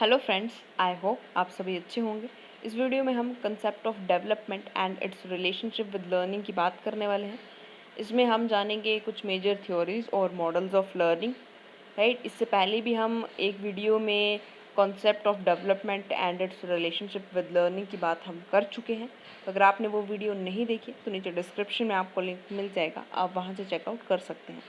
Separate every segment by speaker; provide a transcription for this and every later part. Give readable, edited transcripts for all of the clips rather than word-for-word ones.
Speaker 1: Hello friends, I hope आप सभी अच्छे होंगे। इस वीडियो में हम concept of development and it's relationship with learning की बात करने वाले हैं। इसमें हम जानेंगे कुछ मेजर थ्योरीज और मॉडल्स ऑफ लर्निंग। राइट, इससे पहले भी हम एक वीडियो में concept of development and it's relationship with learning की बात हम कर चुके हैं। तो अगर आपने वो वीडियो नहीं देखी तो नीचे डिस्क्रिप्शन में आपको लिंक मिल जाएगा, आप वहाँ से चेकआउट कर सकते हैं।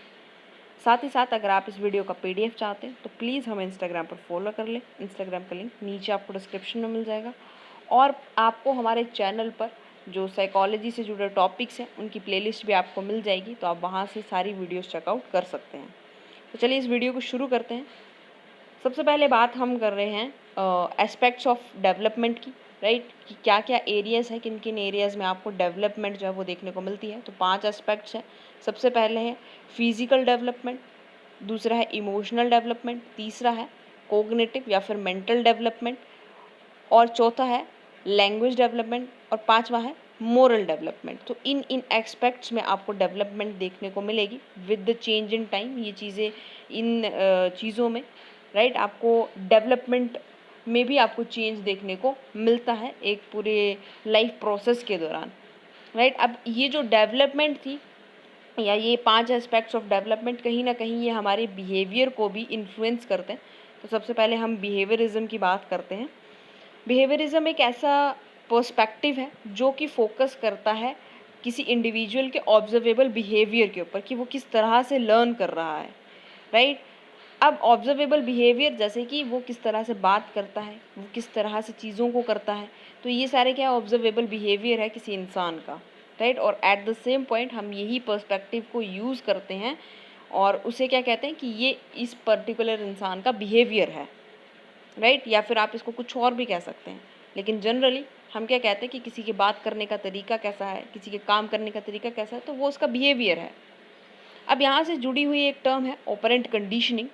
Speaker 1: साथ ही साथ अगर आप इस वीडियो का पीडीएफ चाहते हैं तो प्लीज़ हमें इंस्टाग्राम पर फॉलो कर लें। इंस्टाग्राम का लिंक नीचे आपको डिस्क्रिप्शन में मिल जाएगा। और आपको हमारे चैनल पर जो साइकोलॉजी से जुड़े टॉपिक्स हैं उनकी प्लेलिस्ट भी आपको मिल जाएगी, तो आप वहाँ से सारी वीडियोस चेकआउट कर सकते हैं। तो चलिए इस वीडियो को शुरू करते हैं। सबसे पहले बात हम कर रहे हैं एस्पेक्ट्स ऑफ डेवलपमेंट की। राइट, कि क्या क्या एरियाज़ हैं, किन किन एरियाज़ में आपको डेवलपमेंट जो है वो देखने को मिलती है। तो 5 एस्पेक्ट्स हैं। सबसे पहले है फिजिकल डेवलपमेंट, दूसरा है इमोशनल डेवलपमेंट, तीसरा है कोग्निटिव या फिर मेंटल डेवलपमेंट, और चौथा है लैंग्वेज डेवलपमेंट, और पांचवा है मोरल डेवलपमेंट। तो इन एस्पेक्ट्स में आपको डेवलपमेंट देखने को मिलेगी with the change in time. ये चीज़ें इन चीज़ों में राइट आपको डेवलपमेंट में भी आपको चेंज देखने को मिलता है एक पूरे लाइफ प्रोसेस के दौरान। राइट, अब ये जो डेवलपमेंट थी या ये 5 एस्पेक्ट्स ऑफ डेवलपमेंट कहीं ना कहीं ये हमारे बिहेवियर को भी इन्फ्लुएंस करते हैं। तो सबसे पहले हम बिहेवियरिज्म की बात करते हैं। बिहेवियरिज्म एक ऐसा पर्सपेक्टिव है जो कि फोकस करता है किसी इंडिविजुअल के ऑब्जर्वेबल बिहेवियर के ऊपर कि वो किस तरह से लर्न कर रहा है। राइट, अब ऑब्जर्वेबल बिहेवियर जैसे कि वो किस तरह से बात करता है, वो किस तरह से चीज़ों को करता है, तो ये सारे क्या ऑब्जर्वेबल बिहेवियर है किसी इंसान का। राइट, और एट द सेम पॉइंट हम यही पर्सपेक्टिव को यूज़ करते हैं और उसे क्या कहते हैं कि ये इस पर्टिकुलर इंसान का बिहेवियर है। राइट, या फिर आप इसको कुछ और भी कह सकते हैं, लेकिन जनरली हम क्या कहते हैं कि किसी के बात करने का तरीका कैसा है, किसी के काम करने का तरीका कैसा है, तो वो उसका बिहेवियर है। अब यहाँ से जुड़ी हुई एक टर्म है ऑपरेंट कंडीशनिंग,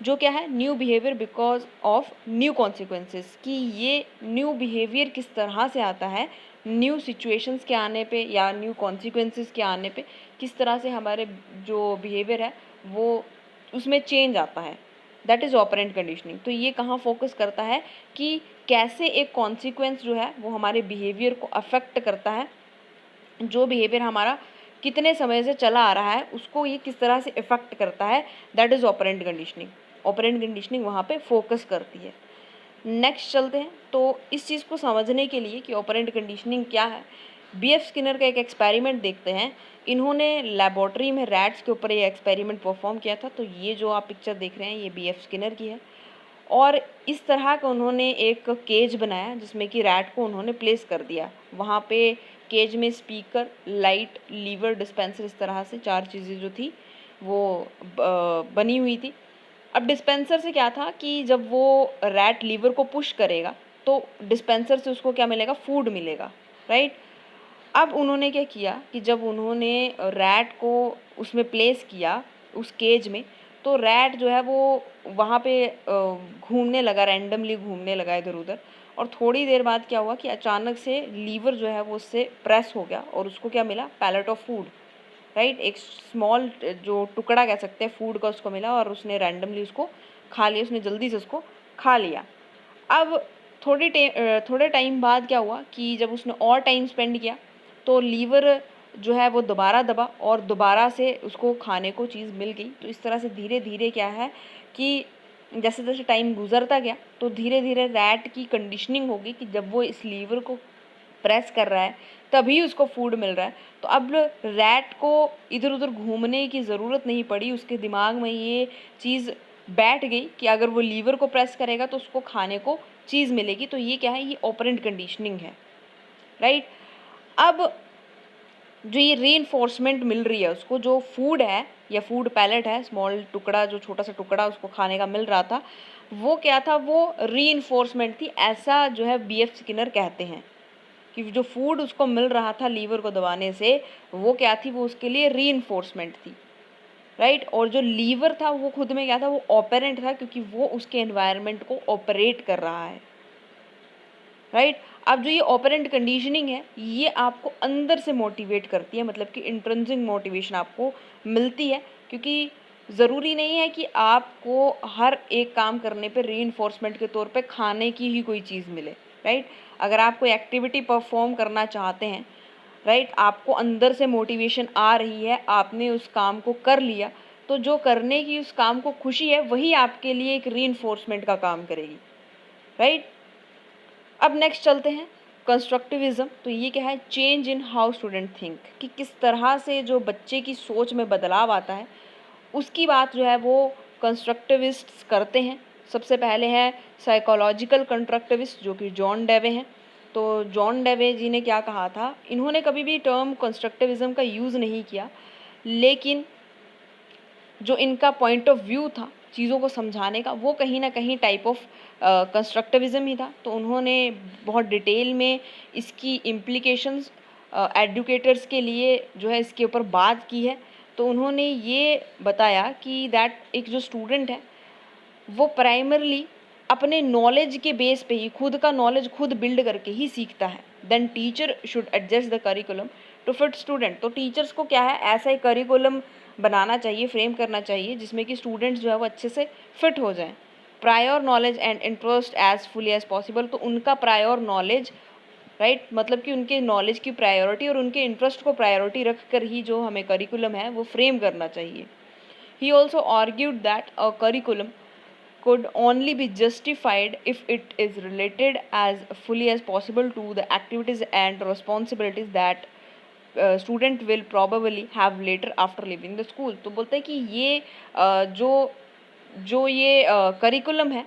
Speaker 1: जो क्या है new behaviour because of new consequences, कि ये न्यू बिहेवियर किस तरह से आता है न्यू सिचुएशंस के आने पे या न्यू कॉन्सिक्वेंसेस के आने पे, किस तरह से हमारे जो बिहेवियर है वो उसमें चेंज आता है। That is operant conditioning. तो ये कहाँ फोकस करता है कि कैसे एक कॉन्सिक्वेंस जो है वो हमारे बिहेवियर को अफेक्ट करता है, जो बिहेवियर हमारा कितने समय से चला आ रहा है उसको ये किस तरह से इफेक्ट करता है। That is operant conditioning. Operant conditioning वहाँ पे फोकस करती है। नेक्स्ट चलते हैं। तो इस चीज़ को समझने के लिए कि ऑपरेंट कंडीशनिंग क्या है, बीएफ स्किनर का एक एक्सपेरिमेंट देखते हैं। इन्होंने लेबोरेटरी में रैट्स के ऊपर ये एक्सपेरिमेंट परफॉर्म किया था। तो ये जो आप पिक्चर देख रहे हैं ये बीएफ स्किनर की है, और इस तरह का उन्होंने एक केज बनाया जिसमें कि रैट को उन्होंने प्लेस कर दिया। वहाँ पे केज में स्पीकर, लाइट, लीवर, डिस्पेंसर, इस तरह से 4 चीज़ें जो थी वो बनी हुई थी। अब डिस्पेंसर से क्या था कि जब वो रैट लीवर को पुश करेगा तो डिस्पेंसर से उसको क्या मिलेगा, फूड मिलेगा। राइट, अब उन्होंने क्या किया कि जब उन्होंने रैट को उसमें प्लेस किया उस केज में, तो रैट जो है वो वहाँ पे घूमने लगा, रैंडमली घूमने लगा इधर उधर। और थोड़ी देर बाद क्या हुआ कि अचानक से लीवर जो है वो उससे प्रेस हो गया और उसको क्या मिला, पैलेट ऑफ फूड। राइट, एक स्मॉल जो टुकड़ा कह सकते हैं फूड का उसको मिला और उसने रैंडमली उसको खा लिया, उसने जल्दी से उसको खा लिया। अब थोड़े टाइम बाद क्या हुआ कि जब उसने और टाइम स्पेंड किया तो लीवर जो है वो दोबारा दबा और दोबारा से उसको खाने को चीज़ मिल गई। तो इस तरह से धीरे धीरे क्या है कि जैसे जैसे टाइम गुजरता गया तो धीरे धीरे रैट की कंडीशनिंग होगी कि जब वो इस लीवर को प्रेस कर रहा है तभी उसको फूड मिल रहा है। तो अब रैट को इधर उधर घूमने की ज़रूरत नहीं पड़ी, उसके दिमाग में ये चीज़ बैठ गई कि अगर वो लीवर को प्रेस करेगा तो उसको खाने को चीज़ मिलेगी। तो ये क्या है, ये ऑपरेंट कंडीशनिंग है। राइट, अब जो ये रीइंफोर्समेंट मिल रही है उसको, जो फूड है या फूड पैलेट है, स्मॉल टुकड़ा, जो छोटा सा टुकड़ा उसको खाने का मिल रहा था, वो क्या था, वो रीइंफोर्समेंट थी। ऐसा जो है बीएफ स्किनर कहते हैं कि जो फूड उसको मिल रहा था लीवर को दबाने से, वो क्या थी, वो उसके लिए रीइंफोर्समेंट थी। राइट, और जो लीवर था वो खुद में क्या था, वो ऑपरेंट था क्योंकि वो उसके एनवायरनमेंट को ऑपरेट कर रहा है। राइट, अब जो ये ऑपरेंट कंडीशनिंग है ये आपको अंदर से मोटिवेट करती है, मतलब कि इंट्रिंसिक मोटिवेशन आपको मिलती है, क्योंकि ज़रूरी नहीं है कि आपको हर एक काम करने पे रीइंफोर्समेंट के तौर पे खाने की ही कोई चीज़ मिले, राइट। अगर आप कोई एक्टिविटी परफॉर्म करना चाहते हैं, राइट, आपको अंदर से मोटिवेशन आ रही है, आपने उस काम को कर लिया, तो जो करने की उस काम को खुशी है वही आपके लिए एक रीइंफोर्समेंट का काम करेगी, राइट। अब नेक्स्ट चलते हैं कंस्ट्रक्टिविज्म। तो ये क्या है, change in how student think, कि किस तरह से जो बच्चे की सोच में बदलाव आता है उसकी बात जो है वो कंस्ट्रक्टिविस्ट्स करते हैं। सबसे पहले है साइकोलॉजिकल कंस्ट्रक्टिविस्ट जो कि जॉन डेवे हैं। तो जॉन डेवे जी ने क्या कहा था, इन्होंने कभी भी टर्म कंस्ट्रक्टिविज्म का यूज़ नहीं किया, लेकिन जो इनका पॉइंट ऑफ व्यू था चीज़ों को समझाने का वो कहीं ना कहीं टाइप ऑफ कंस्ट्रक्टिविज्म ही था। तो उन्होंने बहुत डिटेल में इसकी इम्प्लीकेशंस एडुकेटर्स के लिए जो है इसके ऊपर बात की है। तो उन्होंने ये बताया कि दैट एक जो स्टूडेंट है वो प्राइमरली अपने नॉलेज के बेस पे ही खुद का नॉलेज खुद बिल्ड करके ही सीखता है। Then teacher should adjust the curriculum to fit student. तो टीचर्स को क्या है, ऐसा ही करिकुलम बनाना चाहिए, फ्रेम करना चाहिए जिसमें कि स्टूडेंट्स जो है वो अच्छे से फिट हो जाएं। Prior knowledge and interest as fully as possible. तो उनका प्रायर नॉलेज, राइट, मतलब कि उनके नॉलेज की प्रायोरिटी और उनके इंटरेस्ट को प्रायोरिटी रख कर ही जो हमें करिकुलम है वो फ्रेम करना चाहिए। He also argued that a curriculum could only be justified if it is related as fully as possible to the activities and responsibilities that student will probably have later after leaving the school। तो बोलते हैं कि ये जो जो ये curriculum है,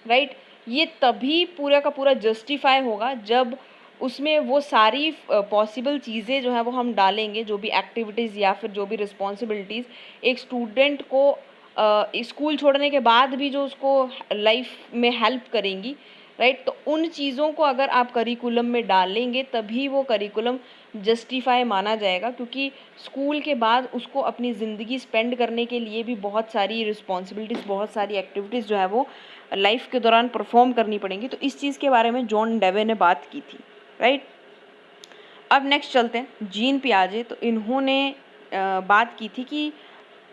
Speaker 1: right, ये तभी पूरा का पूरा जस्टिफाई होगा जब उसमें वो सारी पॉसिबल चीज़ें जो है वो हम डालेंगे, जो भी एक्टिविटीज़ या फिर जो भी रिस्पॉन्सिबिलिटीज़ एक स्टूडेंट को स्कूल छोड़ने के बाद भी जो उसको लाइफ में हेल्प करेंगी, राइट। तो उन चीज़ों को अगर आप करिकुलम में डालेंगे तभी वो करिकुलम जस्टिफाई माना जाएगा, क्योंकि स्कूल के बाद उसको अपनी ज़िंदगी स्पेंड करने के लिए भी बहुत सारी रिस्पॉन्सिबिलिटीज़, बहुत सारी एक्टिविटीज़ जो है वो लाइफ के दौरान परफॉर्म करनी पड़ेंगी। तो इस चीज़ के बारे में जॉन डेवे ने बात की थी, राइट। अब नेक्स्ट चलते हैं जीन पियाजे। तो इन्होंने बात की थी कि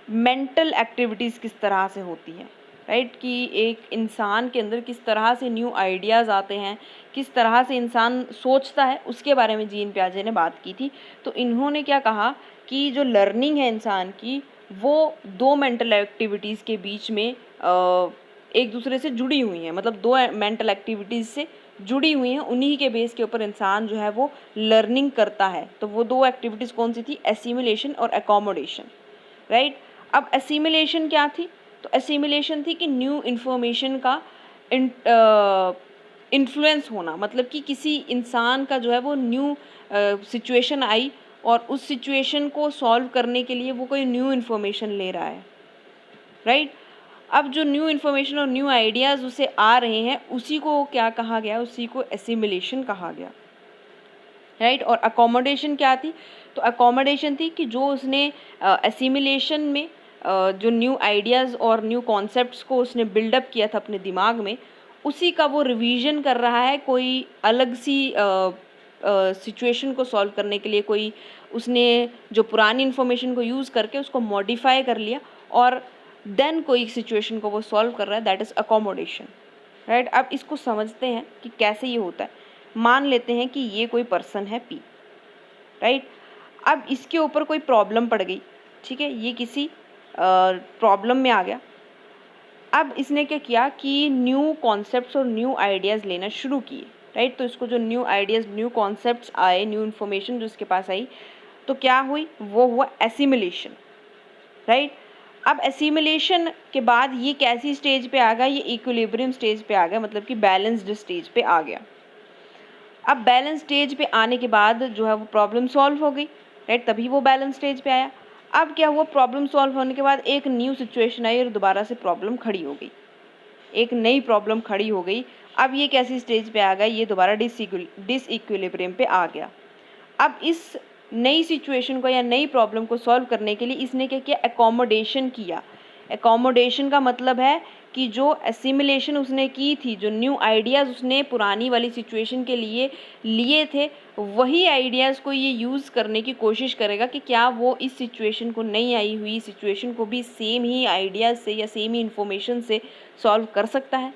Speaker 1: मेंटल एक्टिविटीज़ किस तरह से होती हैं, राइट, कि एक इंसान के अंदर किस तरह से न्यू आइडियाज़ आते हैं, किस तरह से इंसान सोचता है, उसके बारे में जीन पियाजे ने बात की थी। तो इन्होंने क्या कहा कि जो लर्निंग है इंसान की वो दो मेंटल एक्टिविटीज़ के बीच में एक दूसरे से जुड़ी हुई हैं, मतलब दो मेंटल एक्टिविटीज़ से जुड़ी हुई हैं, उन्हीं के बेस के ऊपर इंसान जो है वो लर्निंग करता है। तो वो दो एक्टिविटीज़ कौन सी थी, एसिमिलेशन और एकोमोडेशन, राइट। अब एसिमिलेशन क्या थी, तो एसिमिलेशन थी कि न्यू इन्फॉर्मेशन का इन्फ्लुएंस होना, मतलब कि किसी इंसान का जो है वो न्यू सिचुएशन आई और उस सिचुएशन को सॉल्व करने के लिए वो कोई न्यू इन्फॉर्मेशन ले रहा है, राइट। अब जो न्यू इन्फॉर्मेशन और न्यू आइडियाज़ उसे आ रहे हैं उसी को क्या कहा गया, उसी को एसिमिलेशन कहा गया, राइट। और अकोमोडेशन क्या थी, तो अकोमोडेशन थी कि जो उसने एसिमिलेशन में जो न्यू आइडियाज़ और न्यू कॉन्सेप्ट्स को उसने बिल्डअप किया था अपने दिमाग में, उसी का वो रिवीजन कर रहा है कोई अलग सी सिचुएशन को सॉल्व करने के लिए। कोई उसने जो पुरानी इन्फॉर्मेशन को यूज़ करके उसको मॉडिफाई कर लिया और देन कोई सिचुएशन को वो सॉल्व कर रहा है, दैट इज़ अकोमोडेशन, राइट। अब इसको समझते हैं कि कैसे ये होता है। मान लेते हैं कि ये कोई पर्सन है पी, राइट। अब इसके ऊपर कोई प्रॉब्लम पड़ गई, ठीक है, ये किसी प्रॉब्लम में आ गया। अब इसने क्या किया कि न्यू कॉन्सेप्ट्स और न्यू आइडियाज़ लेना शुरू किए, राइट। तो इसको जो न्यू आइडियाज़, न्यू कॉन्सेप्ट्स आए, न्यू इन्फॉर्मेशन जो इसके पास आई, तो क्या हुई, वो हुआ एसिमिलेशन, राइट। अब एसिमिलेशन के बाद ये कैसी स्टेज पे आ गया, ये इक्विलिब्रियम स्टेज पे आ गया, मतलब कि बैलेंस्ड स्टेज पे आ गया। अब बैलेंस स्टेज पे आने के बाद जो है वो प्रॉब्लम सॉल्व हो गई, राइट, तभी वो बैलेंस स्टेज पे आया। अब क्या हुआ, प्रॉब्लम सॉल्व होने के बाद एक न्यू सिचुएशन आई और दोबारा से प्रॉब्लम खड़ी हो गई, एक नई प्रॉब्लम खड़ी हो गई। अब ये कैसी स्टेज पे आ गया, ये दोबारा डिसइक्विलिब्रियम पे आ गया। अब इस नई सिचुएशन को या नई प्रॉब्लम को सॉल्व करने के लिए इसने क्या किया, एकोमोडेशन किया। एकोमोडेशन का मतलब है कि जो एसिमिलेशन उसने की थी, जो न्यू आइडियाज़ उसने पुरानी वाली सिचुएशन के लिए लिए थे, वही आइडियाज़ को ये यूज़ करने की कोशिश करेगा कि क्या वो इस सिचुएशन को, नई आई हुई सिचुएशन को भी सेम ही आइडियाज़ से या सेम ही इन्फॉर्मेशन से सॉल्व कर सकता है।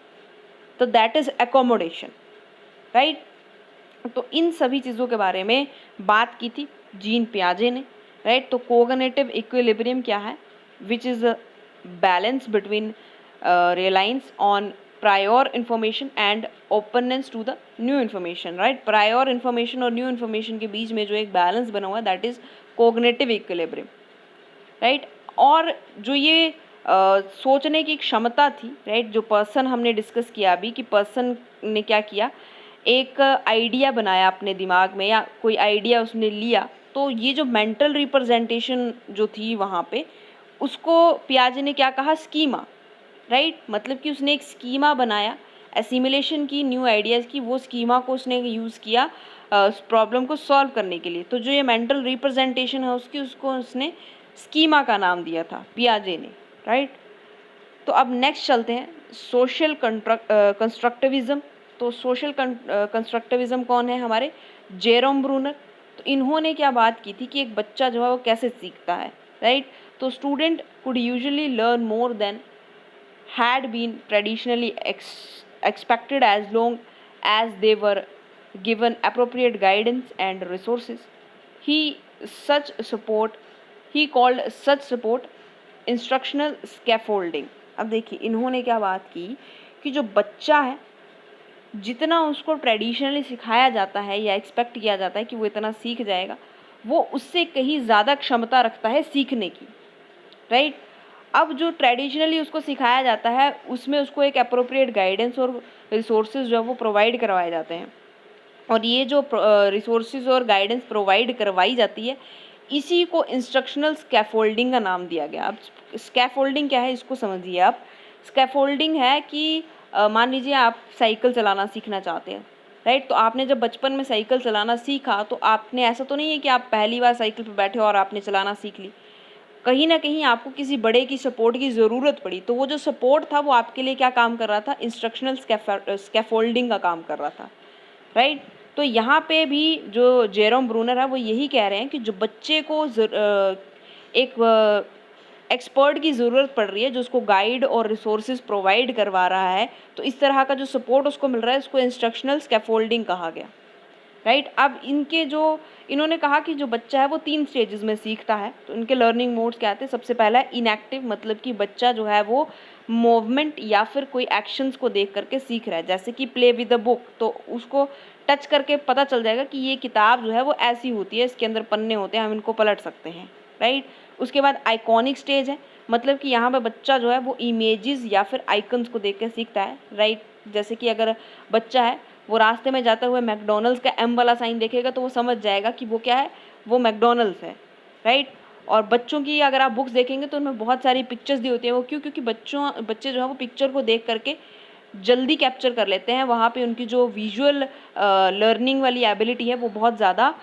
Speaker 1: तो दैट इज़ एकोमोडेशन, राइट। तो इन सभी चीज़ों के बारे में बात की थी जीन पियाजे ने, राइट। तो कोग्निटिव इक्विलिब्रियम क्या है, which is a balance between reliance on prior information and openness to the new information, right. Prior information और न्यू इन्फॉर्मेशन के बीच में जो एक बैलेंस बना हुआ है, that is cognitive equilibrium, right. और जो ये सोचने की क्षमता थी, राइट, जो पर्सन हमने डिस्कस किया अभी कि पर्सन ने क्या किया, एक आइडिया बनाया अपने दिमाग में या कोई आइडिया उसने लिया, तो ये जो मेंटल रिप्रेजेंटेशन जो थी वहाँ पे, उसको पियाजे ने क्या कहा, स्कीमा, राइट। मतलब कि उसने एक स्कीमा बनाया एसिमिलेशन की, न्यू आइडियाज़ की, वो स्कीमा को उसने यूज़ किया उस प्रॉब्लम को सॉल्व करने के लिए। तो जो ये मेंटल रिप्रेजेंटेशन है उसकी, उसको उसने स्कीमा का नाम दिया था पियाजे ने, राइट। तो अब नेक्स्ट चलते हैं सोशल कंस्ट्रक्टिविज्म। तो सोशल कंस्ट्रक्टिविज्म कौन है, हमारे जेरोम ब्रूनर। तो इन्होंने क्या बात की थी कि एक बच्चा जो है वो कैसे सीखता है, राइट। तो student could usually learn more than had been traditionally expected as long as they were given appropriate guidance and resources. He such support he called such support instructional scaffolding. अब देखिए इन्होंने क्या बात की कि जो बच्चा है, जितना उसको ट्रेडिशनली सिखाया जाता है या एक्सपेक्ट किया जाता है कि वो इतना सीख जाएगा, वो उससे कहीं ज़्यादा क्षमता रखता है सीखने की, राइट। अब जो ट्रेडिशनली उसको सिखाया जाता है उसमें उसको एक अप्रोप्रिएट गाइडेंस और रिसोर्सेज जो है वो प्रोवाइड करवाए जाते हैं, और ये जो रिसोर्सेज और गाइडेंस प्रोवाइड करवाई जाती है, इसी को इंस्ट्रक्शनल स्कैफोल्डिंग का नाम दिया गया। अब स्कैफोल्डिंग क्या है इसको समझिए आप। स्कैफोल्डिंग है कि मान लीजिए आप साइकिल चलाना सीखना चाहते हैं, राइट। तो आपने जब बचपन में साइकिल चलाना सीखा तो आपने, ऐसा तो नहीं है कि आप पहली बार साइकिल पर बैठे और आपने चलाना सीख ली, कहीं ना कहीं आपको किसी बड़े की सपोर्ट की ज़रूरत पड़ी। तो वो जो सपोर्ट था वो आपके लिए क्या काम कर रहा था, इंस्ट्रक्शनल स्कैफोल्डिंग का काम कर रहा था, राइट। तो यहाँ पे भी जो जेरोम ब्रूनर है वो यही कह रहे हैं कि जो बच्चे को एक एक्सपर्ट की ज़रूरत पड़ रही है जो उसको गाइड और रिसोर्सेज प्रोवाइड करवा रहा है, तो इस तरह का जो सपोर्ट उसको मिल रहा है उसको इंस्ट्रक्शनल स्कैफोल्डिंग कहा गया, राइट। अब इनके जो इन्होंने कहा कि जो बच्चा है वो 3 स्टेजेस में सीखता है। तो इनके लर्निंग मोड्स क्या आते हैं, सबसे पहला है इनएक्टिव, मतलब कि बच्चा जो है वो मूवमेंट या फिर कोई एक्शंस को देख करके सीख रहा है, जैसे कि प्ले विद द बुक, तो उसको टच करके पता चल जाएगा कि ये किताब जो है वो ऐसी होती है, इसके अंदर पन्ने होते हैं, हम इनको पलट सकते हैं, राइट। उसके बाद आइकॉनिक स्टेज है, मतलब कि यहाँ पे बच्चा जो है वो इमेजेस या फिर आइकन्स को देख कर सीखता है, राइट। जैसे कि अगर बच्चा है वो रास्ते में जाते हुए मैकडॉनल्ड्स का एम वाला साइन देखेगा तो वो समझ जाएगा कि वो क्या है, वो मैकडॉनल्ड्स है, राइट। और बच्चों की अगर आप बुक्स देखेंगे तो उनमें बहुत सारी पिक्चर्स दी होती हैं। वो क्यों, क्योंकि बच्चे जो है वो पिक्चर को देख करके जल्दी कैप्चर कर लेते हैं, वहाँ पे उनकी जो विजुअल लर्निंग वाली एबिलिटी है वो बहुत ज़्यादा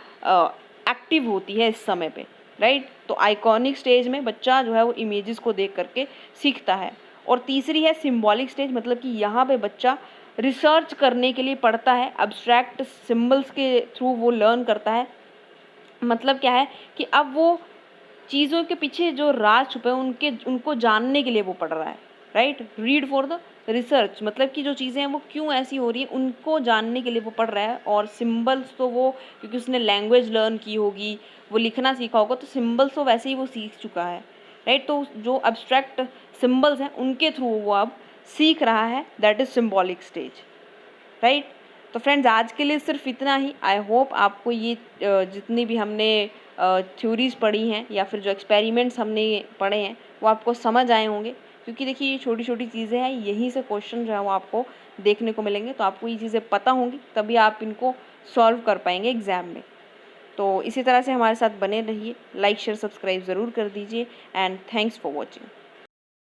Speaker 1: एक्टिव होती है इस समय पे, राइट। तो आइकॉनिक स्टेज में बच्चा जो है वो इमेजेस को देख करके सीखता है। और तीसरी है सिम्बॉलिक स्टेज, मतलब कि यहाँ पे बच्चा रिसर्च करने के लिए पढ़ता है, अब्स्ट्रैक्ट सिम्बल्स के थ्रू वो लर्न करता है। मतलब क्या है कि अब वो चीज़ों के पीछे जो राज छुपे हैं उनको जानने के लिए वो पढ़ रहा है, right. Read for the research, मतलब कि जो चीज़ें हैं वो क्यों ऐसी हो रही हैं उनको जानने के लिए वो पढ़ रहा है। और सिम्बल्स तो वो, क्योंकि उसने लैंग्वेज लर्न की होगी, वो लिखना सीखा होगा, तो सिम्बल्स तो वैसे ही वो सीख चुका है, राइट। तो जो अब्स्ट्रैक्ट सिम्बल्स हैं उनके थ्रू वो अब सीख रहा है, that is symbolic stage, right. तो फ्रेंड्स आज के लिए सिर्फ इतना ही। आई होप आपको ये जितनी भी हमने थ्योरीज़ पढ़ी हैं या फिर जो एक्सपेरिमेंट्स हमने पढ़े हैं वो आपको समझ आए होंगे, क्योंकि देखिए ये छोटी छोटी चीज़ें हैं, यहीं से क्वेश्चन जो है वो आपको देखने को मिलेंगे। तो आपको ये चीज़ें पता होंगी तभी आप इनको सॉल्व कर पाएंगे एग्ज़ाम में। तो इसी तरह से हमारे साथ बने रहिए, लाइक शेयर सब्सक्राइब ज़रूर कर दीजिए, एंड थैंक्स फॉर वॉचिंग।